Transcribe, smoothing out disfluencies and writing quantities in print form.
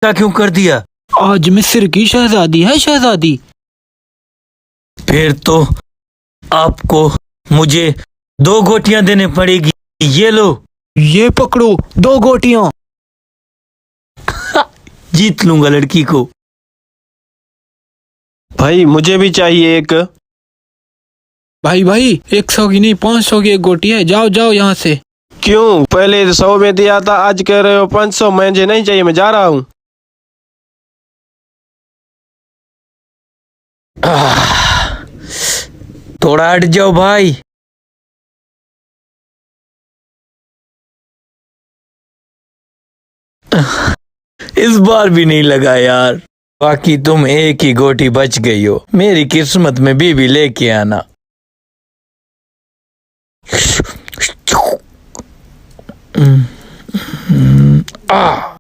क्या क्यों कर दिया? आज मिस्र की शहजादी है शहजादी। फिर तो आपको मुझे 2 गोटियां देने पड़ेगी। ये लो। ये पकड़ो 2 गोटियां। जीत लूंगा लड़की को। भाई मुझे भी चाहिए एक। भाई भाई 100 की नहीं 500 की एक गोटी है, जाओ जाओ यहाँ से। क्यों? पहले 100 में दिया था, आज कह रहे हो 500। मुझे नहीं चाहिए, मैं जा रहा हूँ। थोड़ा हट जाओ भाई। इस बार भी नहीं लगा यार। बाकी तुम एक ही गोटी बच गई हो। मेरी किस्मत में बीवी लेके आना। आ